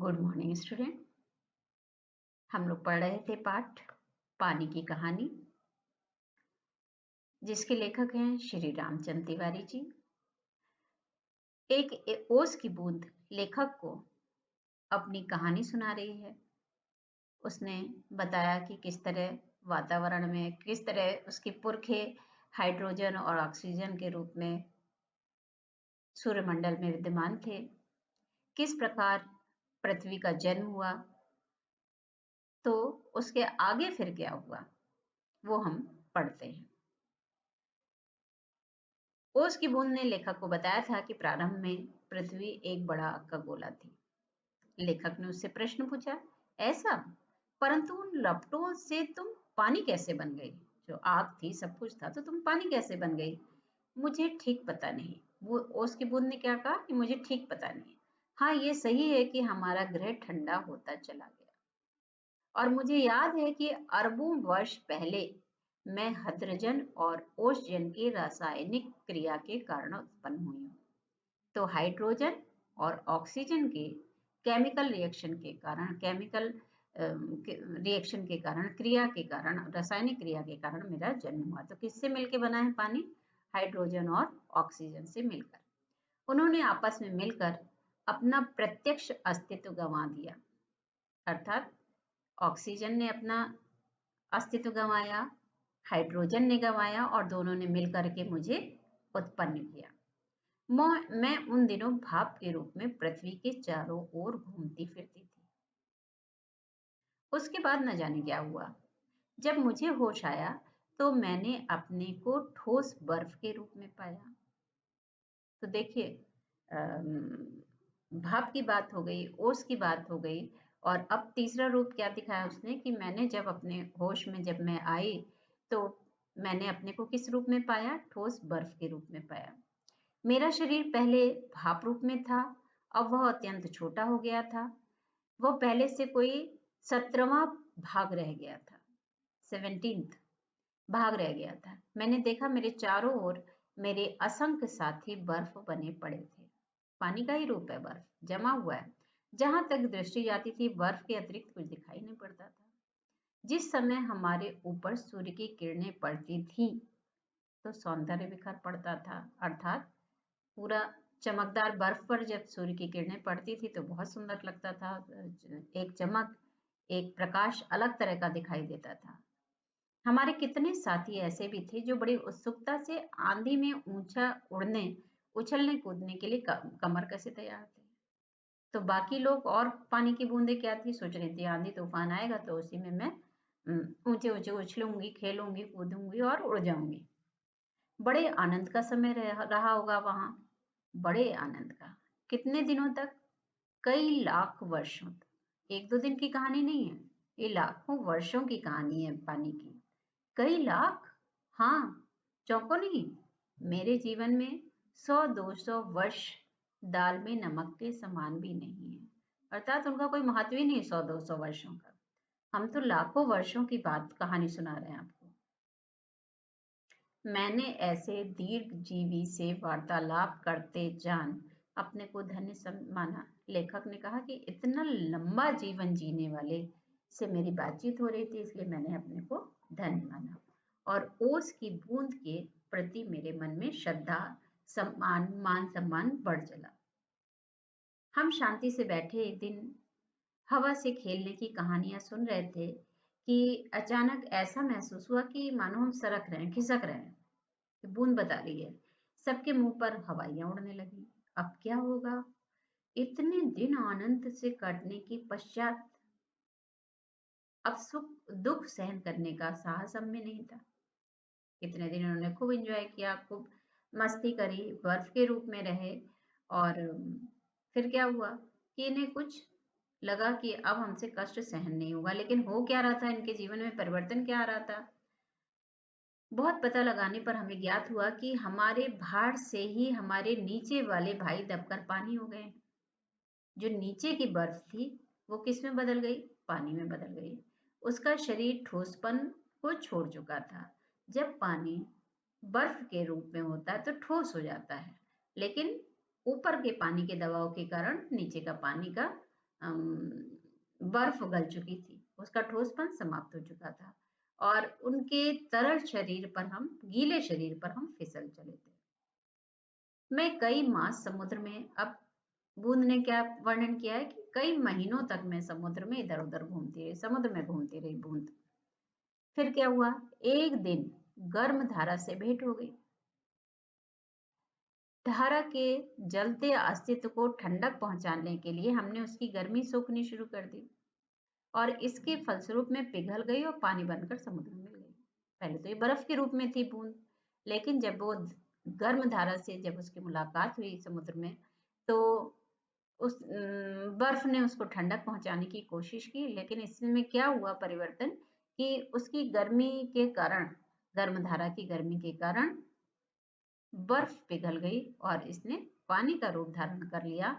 Good morning student. हम लोग पढ़ रहे थे पाठ पानी की कहानी, जिसके लेखक हैं श्री रामचंद्र तिवारी जी। एक ओस की बूंद लेखक को अपनी कहानी सुना रही है। उसने बताया कि किस तरह वातावरण में किस तरह उसके पुरखे हाइड्रोजन और ऑक्सीजन के रूप में सूर्यमंडल में विद्यमान थे, किस प्रकार पृथ्वी का जन्म हुआ, तो उसके आगे फिर क्या हुआ वो हम पढ़ते हैं। ओस की बूंद ने लेखक को बताया था कि प्रारंभ में पृथ्वी एक बड़ा आग का गोला थी। लेखक ने उससे प्रश्न पूछा, ऐसा? परंतु उन लपटों से तुम पानी कैसे बन गई? जो आग थी, सब कुछ था, तो तुम पानी कैसे बन गई? मुझे ठीक पता नहीं। वो ओस की बूंद ने क्या कहा कि मुझे ठीक पता नहीं। हाँ, ये सही है कि हमारा ग्रह ठंडा होता चला गया, और मुझे याद है कि अरबों वर्ष पहले मैं हाइड्रोजन और ओसजन की रासायनिक क्रिया के कारण उत्पन्न हुई हूँ। तो हाइड्रोजन और ऑक्सीजन के केमिकल रिएक्शन के कारण क्रिया के कारण रासायनिक क्रिया के कारण मेरा जन्म हुआ। तो किससे मिलकर बना है पानी? हाइड्रोजन और ऑक्सीजन से मिलकर। उन्होंने आपस में मिलकर अपना प्रत्यक्ष अस्तित्व गंवा दिया, अर्थात ऑक्सीजन ने अपना अस्तित्व गंवाया, हाइड्रोजन ने गंवाया, और दोनों ने मिलकर के मुझे उत्पन्न किया। मैं उन दिनों भाप के रूप में पृथ्वी के चारों ओर घूमती फिरती थी। उसके बाद न जाने क्या हुआ। जब मुझे होश आया तो मैंने अपने को ठोस बर्फ के रूप में पाया। तो देखिए, भाप की बात हो गई, ओस की बात हो गई, और अब तीसरा रूप क्या दिखाया उसने कि मैंने जब अपने होश में जब मैं आई तो मैंने अपने को किस रूप में पाया? ठोस बर्फ के रूप में पाया। मेरा शरीर पहले भाप रूप में था, अब वह अत्यंत छोटा हो गया था। वह पहले से कोई 17वां भाग रह गया था, 17th भाग रह गया था। मैंने देखा मेरे चारों ओर मेरे असंख्य साथी बर्फ बने पड़े थे। पानी का ही रूप है, बर्फ जमा हुआ है। जहां तक दृष्टि जाती थी, बर्फ के अतिरिक्त कुछ दिखाई नहीं पड़ता था। जिस समय हमारे ऊपर सूर्य की किरणें पड़ती थी तो सौंदर्य बिखर पड़ता था, अर्थात पूरा चमकदार बर्फ पर जब सूर्य की किरणें पड़ती थी तो बहुत सुंदर लगता था। एक चमक, एक प्रकाश अलग तरह का दिखाई देता था। हमारे कितने साथी ऐसे भी थे जो बड़ी उत्सुकता से आंधी में ऊंचा उड़ने, उछलने कूदने के लिए कमर कसे तैयार थे। तो बाकी लोग और पानी की बूंदें क्या थी, सोच रही थी आंधी तूफान आएगा तो उसी में मैं ऊंचे ऊंचे उछलूंगी, खेलूंगी, कूदूंगी और उड़ जाऊंगी। बड़े आनंद का समय रहा होगा वहां, बड़े आनंद का। कितने दिनों तक? कई लाख वर्षों तक। एक दो दिन की कहानी नहीं है, ये लाखों वर्षों की कहानी है पानी की। कई लाख? हाँ, चौंको नहीं। मेरे जीवन में 100-200 वर्ष दाल में नमक के समान भी नहीं है, अर्थात उनका कोई महत्व ही नहीं 100-200 वर्षों का। हम तो लाखों वर्षों की बात कहानी सुना रहे हैं आपको। मैंने ऐसे दीर्घ जीवी से वार्तालाप करते जान अपने को धन्य माना। लेखक ने कहा कि इतना लंबा जीवन जीने वाले से मेरी बातचीत हो रही थी, इसलिए मैंने अपने को धन्य माना, और ओस की बूंद के प्रति मेरे मन में श्रद्धा, सम्मान, मान सम्मान बढ़ चला। हम शांति से बैठे एक दिन हवा से खेलने की कहानियां सुन रहे थे कि अचानक ऐसा महसूस हुआ कि मानो हम सरक रहे हैं, खिसक रहे हैं। बूंद बता रही है। सबके मुंह पर हवाइयां उड़ने लगी। अब क्या होगा? इतने दिन आनंद से काटने के पश्चात अब सुख दुख सहन करने का साहस हम में नहीं था। इतने दिन उन्होंने खूब एंजॉय किया, खूब मस्ती करी, बर्फ के रूप में रहे, और फिर क्या हुआ कि इन्हें कुछ लगा कि अब हमसे कष्ट सहन नहीं होगा। लेकिन हो क्या रहा था, इनके जीवन में परिवर्तन क्या आ रहा था? बहुत पता लगाने पर हमें ज्ञात हुआ कि हमारे भार से ही हमारे नीचे वाले भाई दबकर पानी हो गए। जो नीचे की बर्फ थी वो किस में बदल गई? पानी में बदल गई। उसका शरीर ठोसपन को छोड़ चुका था। जब पानी बर्फ के रूप में होता है तो ठोस हो जाता है, लेकिन ऊपर के पानी के दबाव के कारण नीचे का पानी का बर्फ गल चुकी थी, उसका ठोसपन समाप्त हो चुका था और उनके तरल शरीर पर हम गीले शरीर पर हम फिसल चले थे। मैं कई मास समुद्र में, अब बूंद ने क्या वर्णन किया है कि कई महीनों तक मैं समुद्र में इधर उधर घूमती रही, समुद्र में घूमती रही बूंद। फिर क्या हुआ, एक दिन गर्म धारा से भेंट हो गई। धारा के जलते अस्तित्व को ठंडक पहुंचाने के लिए हमने उसकी गर्मी सोखनी शुरू कर दी और इसके फलस्वरूप में पिघल गई और पानी बनकर समुद्र में मिल गई। पहले तो ये बर्फ के रूप में थी बूंद, लेकिन जब वो गर्म धारा से जब उसकी मुलाकात हुई समुद्र में, तो उस बर्फ ने उसको ठंडक पहुंचाने की कोशिश की, लेकिन इसमें क्या हुआ परिवर्तन कि उसकी गर्मी के कारण, गर्म धारा की गर्मी के कारण बर्फ पिघल गई और इसने पानी का रूप धारण कर लिया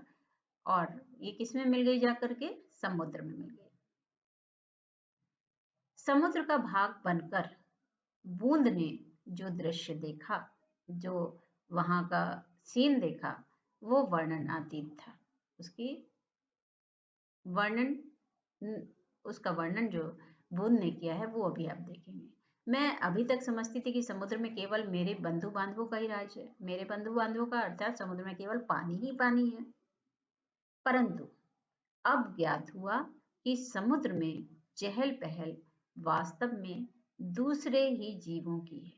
और ये किसमें मिल गई, जाकर के समुद्र में मिल गई। समुद्र का भाग बनकर बूंद ने जो दृश्य देखा, जो वहां का सीन देखा, वो वर्णनातीत था। उसकी वर्णन उसका वर्णन जो बूंद ने किया है वो अभी आप देखेंगे। मैं अभी तक समझती थी कि समुद्र में केवल मेरे बंधु बांधवों का ही राज है, मेरे बंधु बांधवों का अर्थात समुद्र में केवल पानी ही पानी है। परंतु अब ज्ञात हुआ कि समुद्र में चहल पहल वास्तव में दूसरे ही जीवों की है।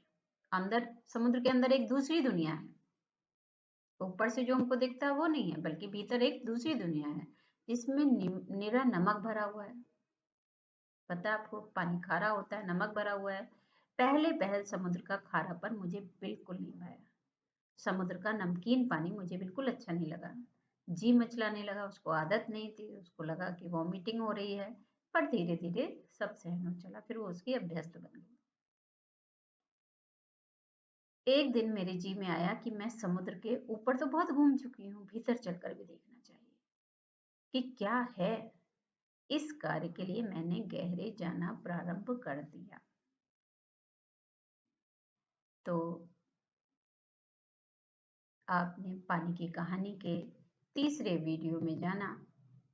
अंदर, समुद्र के अंदर एक दूसरी दुनिया है, ऊपर से जो हमको दिखता है वो नहीं है, बल्कि भीतर एक दूसरी दुनिया है जिसमें निरा नमक भरा हुआ है। पता है आपको, पानी खारा होता है, नमक भरा हुआ है। पहले पहल समुद्र का खारापन मुझे बिल्कुल नहीं भाया, समुद्र का नमकीन पानी मुझे बिल्कुल अच्छा नहीं लगा, जी मचलाने लगा, उसको आदत नहीं थी, उसको लगा कि वॉमिटिंग हो रही है। पर धीरे धीरे सब सहन हो चला, फिर वो उसकी अभ्यस्त बन गई। एक दिन मेरे जी में आया कि मैं समुद्र के ऊपर तो बहुत घूम चुकी हूँ, भीतर चलकर भी देखना चाहिए कि क्या है। इस कार्य के लिए मैंने गहरे जाना प्रारंभ कर दिया। तो आपने पानी की कहानी के तीसरे वीडियो में जाना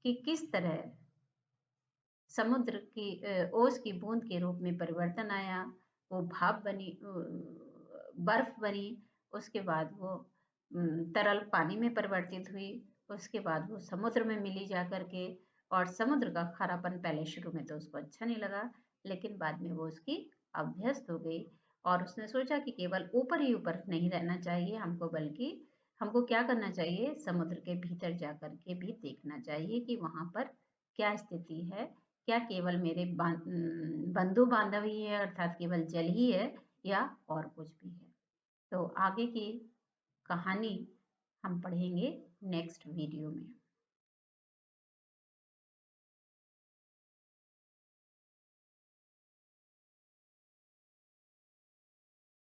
कि किस तरह समुद्र की ओस की बूंद के रूप में परिवर्तन आया, वो भाप बनी, बर्फ बनी, उसके बाद वो तरल पानी में परिवर्तित हुई, उसके बाद वो समुद्र में मिली जा करके, और समुद्र का खारापन पहले शुरू में तो उसको अच्छा नहीं लगा, लेकिन बाद में वो उसकी अभ्यस्त हो गई और उसने सोचा कि केवल ऊपर ही ऊपर नहीं रहना चाहिए हमको, बल्कि हमको क्या करना चाहिए, समुद्र के भीतर जा करके भी देखना चाहिए कि वहां पर क्या स्थिति है, क्या केवल मेरे बंधु बांधव ही है, अर्थात केवल जल ही है, या और कुछ भी है। तो आगे की कहानी हम पढ़ेंगे नेक्स्ट वीडियो में।